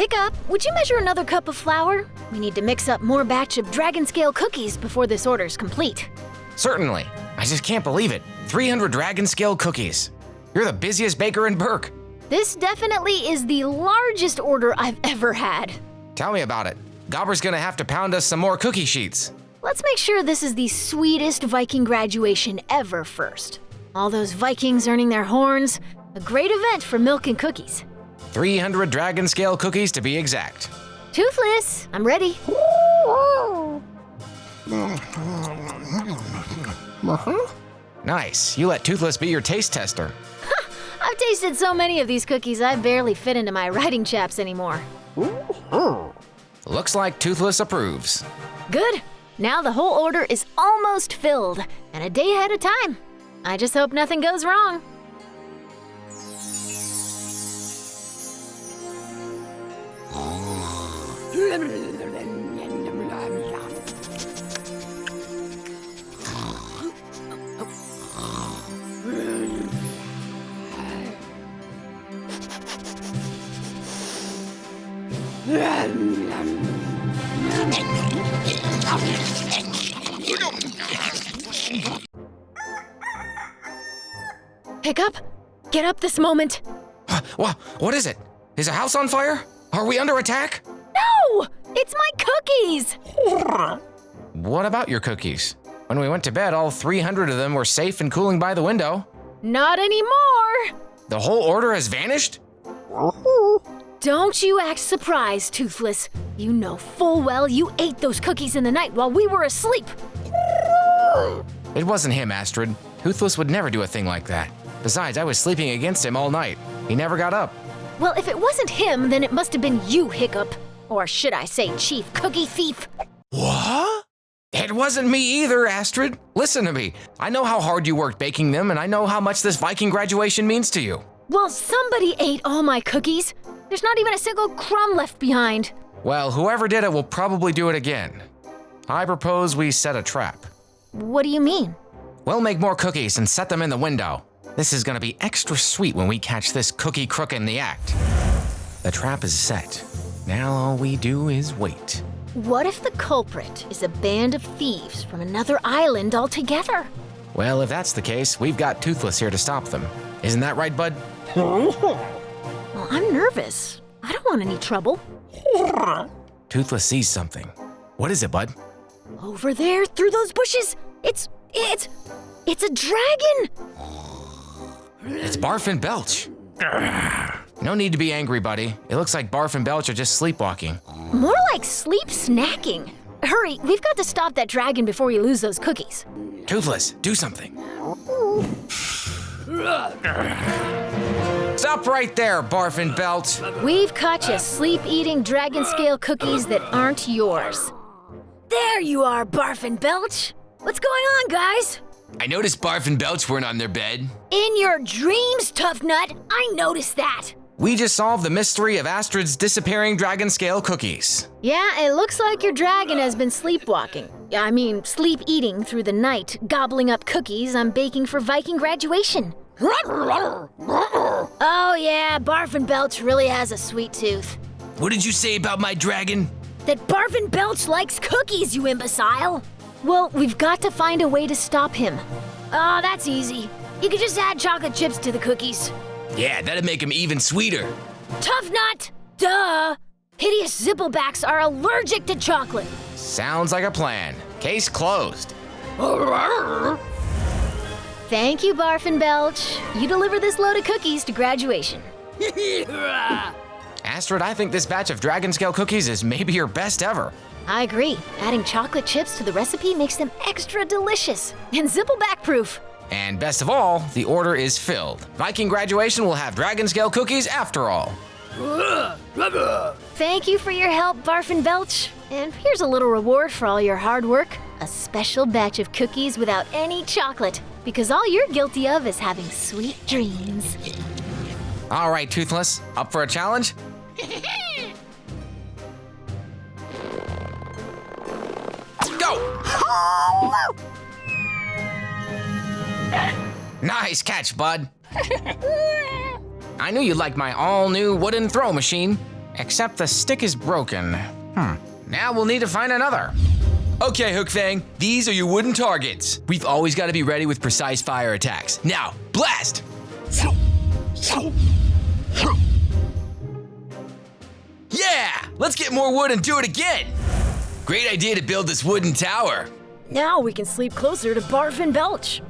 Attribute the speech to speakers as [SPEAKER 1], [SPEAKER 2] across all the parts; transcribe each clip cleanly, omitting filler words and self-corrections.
[SPEAKER 1] Hiccup, would you measure another cup of flour? We need to mix up more batch of dragon scale cookies before this order's complete.
[SPEAKER 2] Certainly. I just can't believe it. 300 dragon scale cookies. You're the busiest baker in Burke.
[SPEAKER 1] This definitely is the largest order I've ever had.
[SPEAKER 2] Tell me about it. Gobber's gonna have to pound us some more cookie sheets.
[SPEAKER 1] Let's make sure this is the sweetest Viking graduation ever first. All those Vikings earning their horns, a great event for milk and cookies.
[SPEAKER 2] 300 dragon scale cookies to be exact.
[SPEAKER 1] Toothless, I'm ready.
[SPEAKER 2] Nice, you let Toothless be your taste tester.
[SPEAKER 1] I've tasted so many of these cookies I barely fit into my writing chaps anymore.
[SPEAKER 2] Looks like Toothless approves.
[SPEAKER 1] Good. Now the whole order is almost filled, and a day ahead of time. I just hope nothing goes wrong. Hiccup, get up this moment.
[SPEAKER 2] What is it? Is a house on fire? Are we under attack?
[SPEAKER 1] No! It's my cookies!
[SPEAKER 2] What about your cookies? When we went to bed, all 300 of them were safe and cooling by the window.
[SPEAKER 1] Not anymore!
[SPEAKER 2] The whole order has vanished?
[SPEAKER 1] Don't you act surprised, Toothless. You know full well you ate those cookies in the night while we were asleep.
[SPEAKER 2] It wasn't him, Astrid. Toothless would never do a thing like that. Besides, I was sleeping against him all night. He never got up.
[SPEAKER 1] Well, if it wasn't him, then it must have been you, Hiccup. Or should I say, Chief Cookie Thief.
[SPEAKER 2] What? It wasn't me either, Astrid. Listen to me. I know how hard you worked baking them, and I know how much this Viking graduation means to you.
[SPEAKER 1] Well, somebody ate all my cookies. There's not even a single crumb left behind.
[SPEAKER 2] Well, whoever did it will probably do it again. I propose we set a trap.
[SPEAKER 1] What do you mean?
[SPEAKER 2] We'll make more cookies and set them in the window. This is gonna be extra sweet when we catch this cookie crook in the act. The trap is set. Now all we do is wait.
[SPEAKER 1] What if the culprit is a band of thieves from another island altogether?
[SPEAKER 2] Well, if that's the case, we've got Toothless here to stop them. Isn't that right, bud?
[SPEAKER 1] Well, I'm nervous. I don't want any trouble.
[SPEAKER 2] Toothless sees something. What is it, bud?
[SPEAKER 1] Over there, through those bushes, it's a dragon!
[SPEAKER 2] It's Barf and Belch. No need to be angry, buddy. It looks like Barf and Belch are just sleepwalking.
[SPEAKER 1] More like sleep snacking. Hurry, we've got to stop that dragon before we lose those cookies.
[SPEAKER 2] Toothless, do something. Stop right there, Barf and Belch.
[SPEAKER 1] We've caught you sleep-eating dragon scale cookies that aren't yours. There you are, Barf and Belch. What's going on, guys?
[SPEAKER 2] I noticed Barf and Belch weren't on their bed.
[SPEAKER 1] In your dreams, Tough Nut. I noticed that.
[SPEAKER 2] We just solved the mystery of Astrid's disappearing dragon scale cookies.
[SPEAKER 1] Yeah, it looks like your dragon has been sleepwalking. I mean, sleep-eating through the night, gobbling up cookies I'm baking for Viking graduation. Oh yeah, Barf and Belch really has a sweet tooth.
[SPEAKER 2] What did you say about my dragon?
[SPEAKER 1] That Barf and Belch likes cookies, you imbecile! Well, we've got to find a way to stop him. Oh, that's easy. You could just add chocolate chips to the cookies.
[SPEAKER 2] Yeah, that'd make them even sweeter.
[SPEAKER 1] Tough Nut! Duh! Hideous zipplebacks are allergic to chocolate.
[SPEAKER 2] Sounds like a plan. Case closed.
[SPEAKER 1] Thank you, Barf and Belch. You deliver this load of cookies to graduation.
[SPEAKER 2] Astrid, I think this batch of dragon scale cookies is maybe your best ever.
[SPEAKER 1] I agree. Adding chocolate chips to the recipe makes them extra delicious and zippleback proof.
[SPEAKER 2] And best of all, the order is filled. Viking graduation will have dragon scale cookies after all.
[SPEAKER 1] Thank you for your help, Barf and Belch. And here's a little reward for all your hard work. A special batch of cookies without any chocolate, because all you're guilty of is having sweet dreams.
[SPEAKER 2] All right, Toothless, up for a challenge? Go! Nice catch, bud. I knew you'd like my all-new wooden throw machine. Except the stick is broken. Now we'll need to find another.
[SPEAKER 3] Okay, Hook Fang, these are your wooden targets. We've always got to be ready with precise fire attacks. Now, blast! Yeah! Let's get more wood and do it again! Great idea to build this wooden tower.
[SPEAKER 1] Now we can sleep closer to Barf and Belch.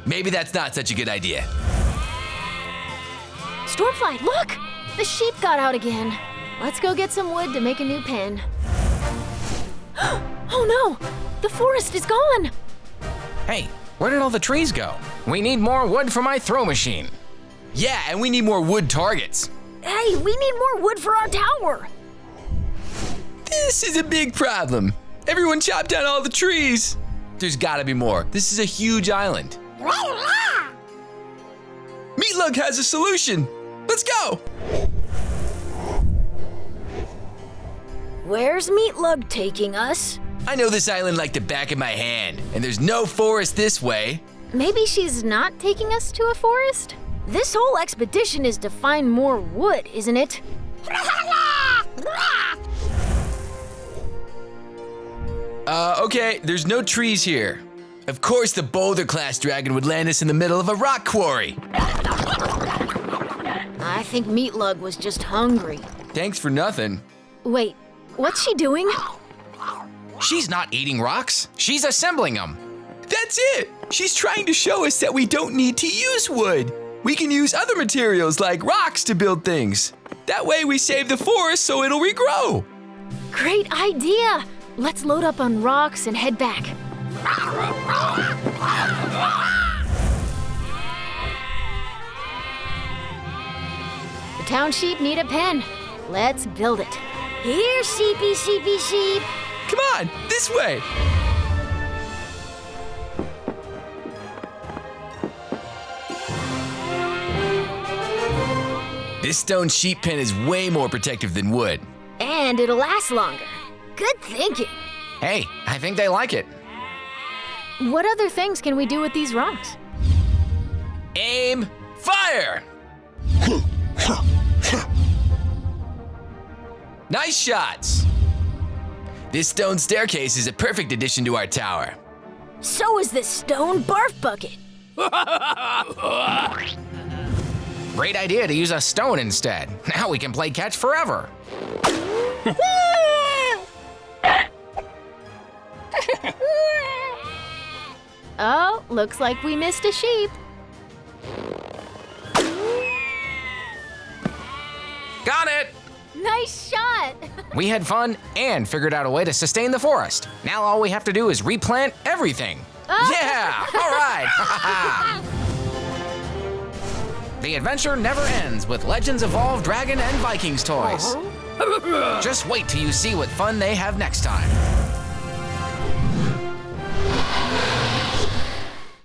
[SPEAKER 3] Maybe that's not such a good idea.
[SPEAKER 1] Stormfly, look! The sheep got out again. Let's go get some wood to make a new pen. Oh no! The forest is gone!
[SPEAKER 2] Hey, where did all the trees go? We need more wood for my throw machine.
[SPEAKER 3] Yeah, and we need more wood targets.
[SPEAKER 1] Hey, we need more wood for our tower!
[SPEAKER 3] This is a big problem. Everyone chopped down all the trees. There's gotta be more. This is a huge island. Meatlug has a solution. Let's go.
[SPEAKER 1] Where's Meatlug taking us?
[SPEAKER 3] I know this island like the back of my hand, and there's no forest this way.
[SPEAKER 1] Maybe she's not taking us to a forest? This whole expedition is to find more wood, isn't it?
[SPEAKER 3] Okay, there's no trees here. Of course the boulder-class dragon would land us in the middle of a rock quarry.
[SPEAKER 1] I think Meatlug was just hungry.
[SPEAKER 3] Thanks for nothing.
[SPEAKER 1] Wait, what's she doing?
[SPEAKER 2] She's not eating rocks. She's assembling them.
[SPEAKER 3] That's it! She's trying to show us that we don't need to use wood. We can use other materials like rocks to build things. That way we save the forest so it'll regrow.
[SPEAKER 1] Great idea! Let's load up on rocks and head back. The town sheep need a pen. Let's build it. Here, sheepy, sheepy, sheep.
[SPEAKER 3] Come on, this way. This stone sheep pen is way more protective than wood.
[SPEAKER 1] And it'll last longer. Good thinking.
[SPEAKER 2] Hey, I think they like it.
[SPEAKER 1] What other things can we do with these rocks?
[SPEAKER 3] Aim, fire! Nice shots! This stone staircase is a perfect addition to our tower.
[SPEAKER 1] So is this stone barf bucket.
[SPEAKER 2] Great idea to use a stone instead. Now we can play catch forever.
[SPEAKER 1] Oh, looks like we missed a sheep.
[SPEAKER 2] Got it!
[SPEAKER 1] Nice shot!
[SPEAKER 2] We had fun and figured out a way to sustain the forest. Now all we have to do is replant everything. Yeah! All right! The adventure never ends with Legends Evolved Dragon and Vikings toys. Just wait till you see what fun they have next time.